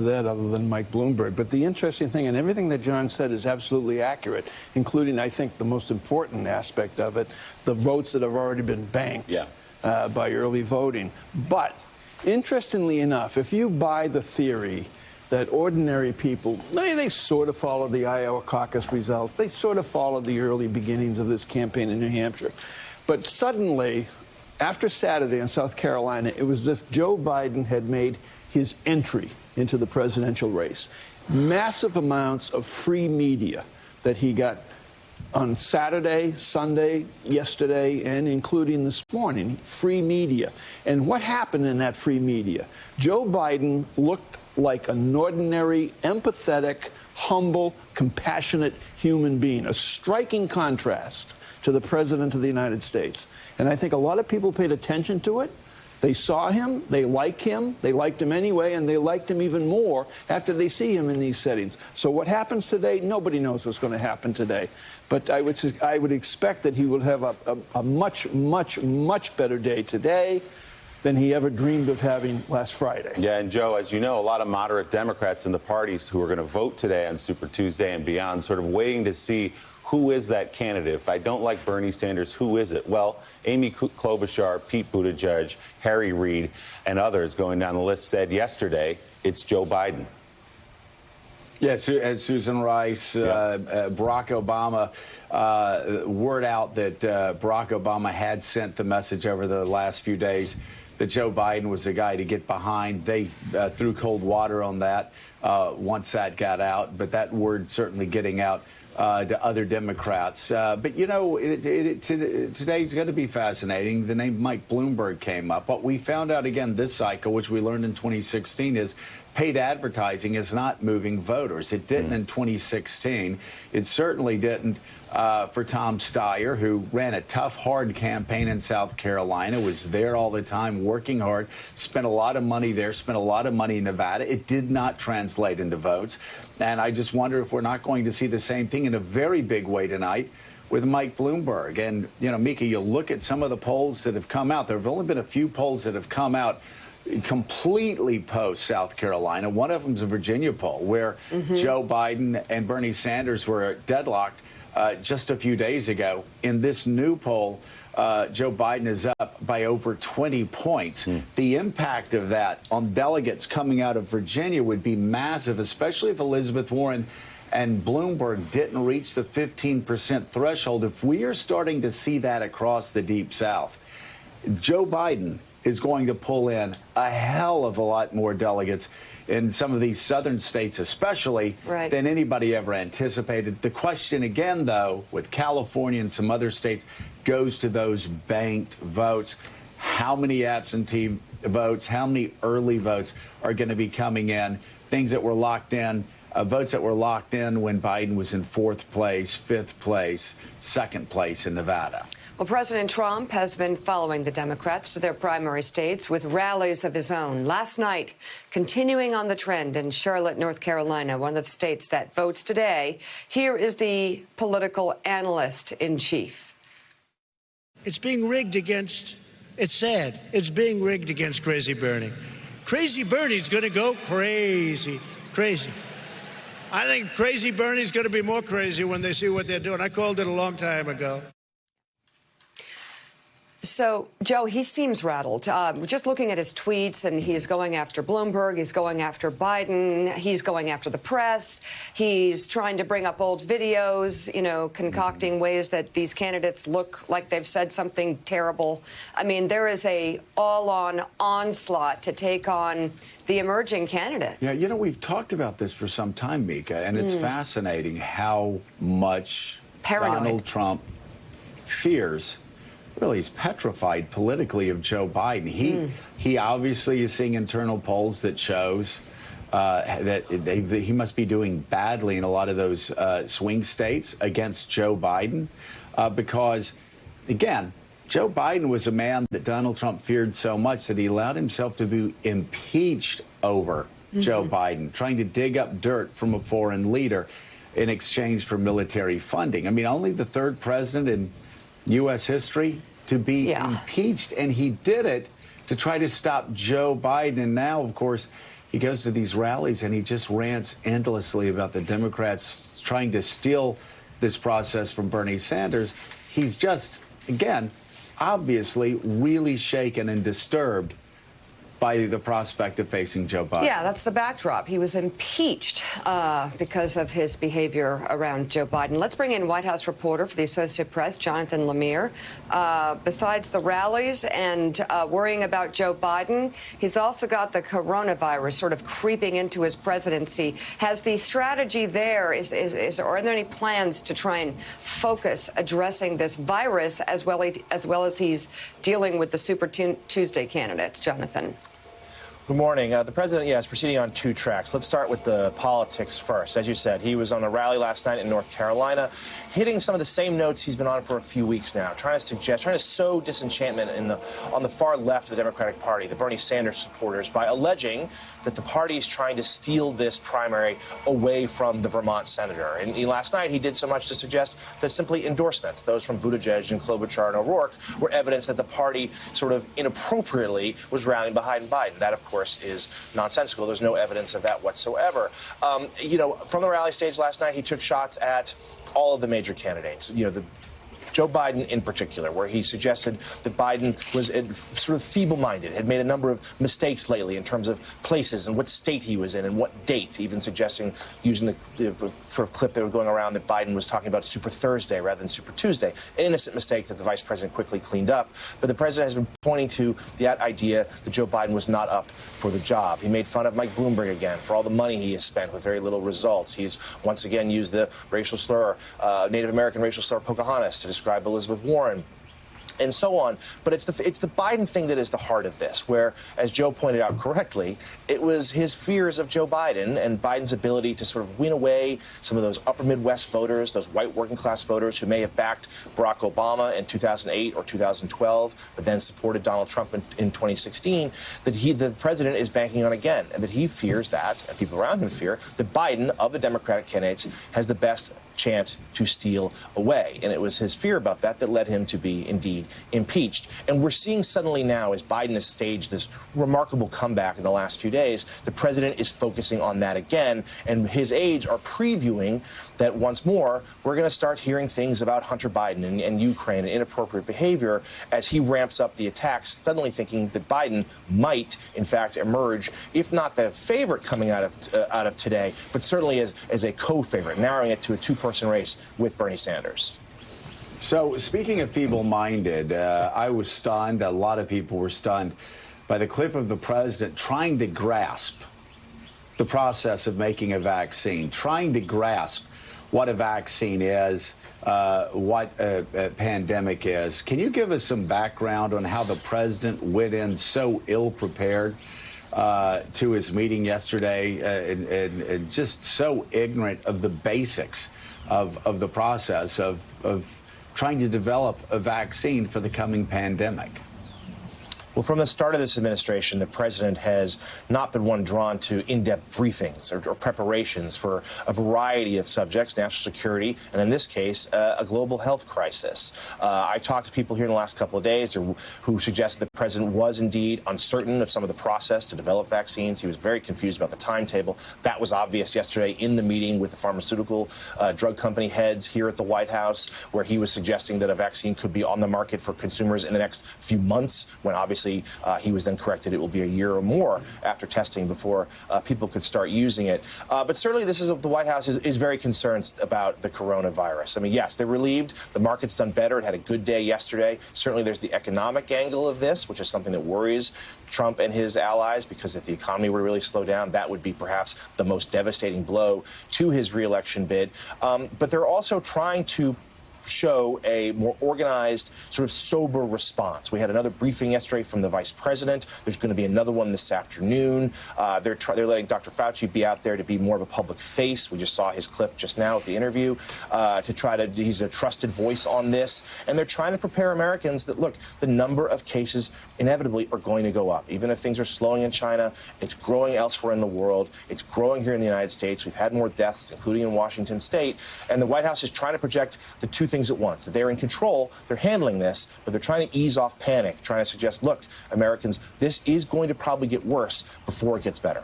that other than Mike Bloomberg. But the interesting thing, and everything that John said is absolutely accurate, including, I think, the most important aspect of it, the votes that have already been banked by early voting. But interestingly enough, if you buy the theory that ordinary people, they sort of follow the Iowa caucus results, they sort of follow the early beginnings of this campaign in New Hampshire. But suddenly, after Saturday in South Carolina, it was as if Joe Biden had made his entry into the presidential race. Massive amounts of free media that he got on Saturday, Sunday, yesterday, and including this morning. Free media. And what happened in that free media? Joe Biden looked like an ordinary, empathetic, humble, compassionate human being. A striking contrast to the President of the United States. And I think a lot of people paid attention to it. They saw him, they liked him anyway, and they liked him even more after they see him in these settings. So what happens today, nobody knows what's going to happen today. But I would expect that he will have a much, much, much better day today than he ever dreamed of having last Friday. Yeah, and Joe, as you know, a lot of moderate Democrats in the parties who are going to vote today on Super Tuesday and beyond, sort of waiting to see who is that candidate. If I don't like Bernie Sanders, who is it? Well, Amy Klobuchar, Pete Buttigieg, Harry Reid, and others going down the list said yesterday it's Joe Biden. Yeah, Susan Rice, Barack Obama, word out that Barack Obama had sent the message over the last few days that Joe Biden was the guy to get behind. They threw cold water on that once that got out, but that word certainly getting out to other Democrats. But, you know, today's going to be fascinating. The name Mike Bloomberg came up. What we found out again this cycle, which we learned in 2016, is paid advertising is not moving voters. It didn't in 2016. It certainly didn't for Tom Steyer, who ran a tough, hard campaign in South Carolina, was there all the time, working hard, spent a lot of money there, spent a lot of money in Nevada. It did not translate into votes. And I just wonder if we're not going to see the same thing in a very big way tonight with Mike Bloomberg. And, you know, Mika, you look at some of the polls that have come out. There have only been a few polls that have come out completely post South Carolina. One of them is a Virginia poll where Joe Biden and Bernie Sanders were deadlocked just a few days ago. In this new poll, Joe Biden is up by over 20 points. The impact of that on delegates coming out of Virginia would be massive, especially if Elizabeth Warren and Bloomberg didn't reach the 15% threshold. If we are starting to see that across the Deep South, Joe Biden is going to pull in a hell of a lot more delegates in some of these southern states especially than anybody ever anticipated. The question again, though, with California and some other states, goes to those banked votes. How many absentee votes, how many early votes are going to be coming in, things that were locked in, votes that were locked in when Biden was in 4th place, 5th place, 2nd place in Nevada. Well, President Trump has been following the Democrats to their primary states with rallies of his own. Last night, continuing on the trend in Charlotte, North Carolina, one of the states that votes today, here is the political analyst in chief. It's being rigged against, it's sad, it's being rigged against Crazy Bernie. Crazy Bernie's going to go crazy, crazy. I think Crazy Bernie's going to be more crazy when they see what they're doing. I called it a long time ago. So, Joe, he seems rattled. Just looking at his tweets, and he's going after Bloomberg, he's going after Biden, he's going after the press, he's trying to bring up old videos, you know, concocting ways that these candidates look like they've said something terrible. I mean, there is a all-on onslaught to take on the emerging candidate. Yeah, you know, we've talked about this for some time, Mika, and it's fascinating how much Donald Trump fears. Really, he's petrified politically of Joe Biden. He obviously is seeing internal polls that shows that he must be doing badly in a lot of those swing states against Joe Biden because, again, Joe Biden was a man that Donald Trump feared so much that he allowed himself to be impeached over Joe Biden, trying to dig up dirt from a foreign leader in exchange for military funding. I mean, only the 3rd president in U.S. history to be impeached, and he did it to try to stop Joe Biden. And now, of course, he goes to these rallies and he just rants endlessly about the Democrats trying to steal this process from Bernie Sanders. He's just, again, obviously really shaken and disturbed by the prospect of facing Joe Biden. Yeah, that's the backdrop. He was impeached because of his behavior around Joe Biden. Let's bring in White House reporter for the Associated Press, Jonathan Lemire. Besides the rallies and worrying about Joe Biden, he's also got the coronavirus sort of creeping into his presidency. Has the strategy there, or are there any plans to try and focus addressing this virus as well as he's dealing with the Super Tuesday candidates? Jonathan. Good morning. The president, is proceeding on two tracks. Let's start with the politics first. As you said, he was on a rally last night in North Carolina, hitting some of the same notes he's been on for a few weeks now, trying to sow disenchantment on the far left of the Democratic Party, the Bernie Sanders supporters, by alleging that the party is trying to steal this primary away from the Vermont senator. And last night he did so much to suggest that simply endorsements, those from Buttigieg and Klobuchar and O'Rourke, were evidence that the party sort of inappropriately was rallying behind Biden. That, of course, is nonsensical. There's no evidence of that whatsoever. From the rally stage last night, he took shots at all of the major candidates. Joe Biden in particular, where he suggested that Biden was sort of feeble-minded, had made a number of mistakes lately in terms of places and what state he was in and what date, even suggesting, using the sort of clip that was going around, that Biden was talking about Super Thursday rather than Super Tuesday, an innocent mistake that the vice president quickly cleaned up. But the president has been pointing to that idea that Joe Biden was not up for the job. He made fun of Mike Bloomberg again for all the money he has spent with very little results. He's once again used the racial slur, Native American racial slur Pocahontas, to describe Elizabeth Warren, and so on. But it's the Biden thing that is the heart of this, where, as Joe pointed out correctly, it was his fears of Joe Biden and Biden's ability to sort of win away some of those upper Midwest voters, those white working class voters who may have backed Barack Obama in 2008 or 2012, but then supported Donald Trump in 2016, that the president is banking on again, and that he fears that, and people around him fear, that Biden, of the Democratic candidates, has the best chance to steal away. And it was his fear about that led him to be indeed impeached. And we're seeing suddenly now, as Biden has staged this remarkable comeback in the last few days, the president is focusing on that again. And his aides are previewing that once more, we're going to start hearing things about Hunter Biden and Ukraine and inappropriate behavior as he ramps up the attacks, suddenly thinking that Biden might, in fact, emerge, if not the favorite coming out of today, but certainly as a co-favorite, narrowing it to a two-person race with Bernie Sanders. So, speaking of feeble-minded, I was stunned, a lot of people were stunned, by the clip of the president trying to grasp the process of making a vaccine, trying to grasp what a vaccine is, what a pandemic is. Can you give us some background on how the president went in so ill-prepared to his meeting yesterday and just so ignorant of the basics of the process of trying to develop a vaccine for the coming pandemic? Well, from the start of this administration, the president has not been one drawn to in-depth briefings or preparations for a variety of subjects, national security, and in this case, a global health crisis. I talked to people here in the last couple of days who suggested the president was indeed uncertain of some of the process to develop vaccines. He was very confused about the timetable. That was obvious yesterday in the meeting with the pharmaceutical drug company heads here at the White House, where he was suggesting that a vaccine could be on the market for consumers in the next few months, when obviously he was then corrected. It will be a year or more after testing before people could start using it. But certainly the White House is very concerned about the coronavirus. I mean, yes, they're relieved. The market's done better. It had a good day yesterday. Certainly there's the economic angle of this, which is something that worries Trump and his allies, because if the economy were to really slow down, that would be perhaps the most devastating blow to his reelection bid. But they're also trying to show a more organized, sort of sober response. We had another briefing yesterday from the vice president. There's going to be another one this afternoon. They're letting Dr. Fauci be out there to be more of a public face. We just saw his clip just now at the interview he's a trusted voice on this. And they're trying to prepare Americans that, look, the number of cases inevitably are going to go up. Even if things are slowing in China, it's growing elsewhere in the world. It's growing here in the United States. We've had more deaths, including in Washington state. And the White House is trying to project the two things at once, that they're in control, they're handling this, but they're trying to ease off panic, trying to suggest, look, Americans, this is going to probably get worse before it gets better.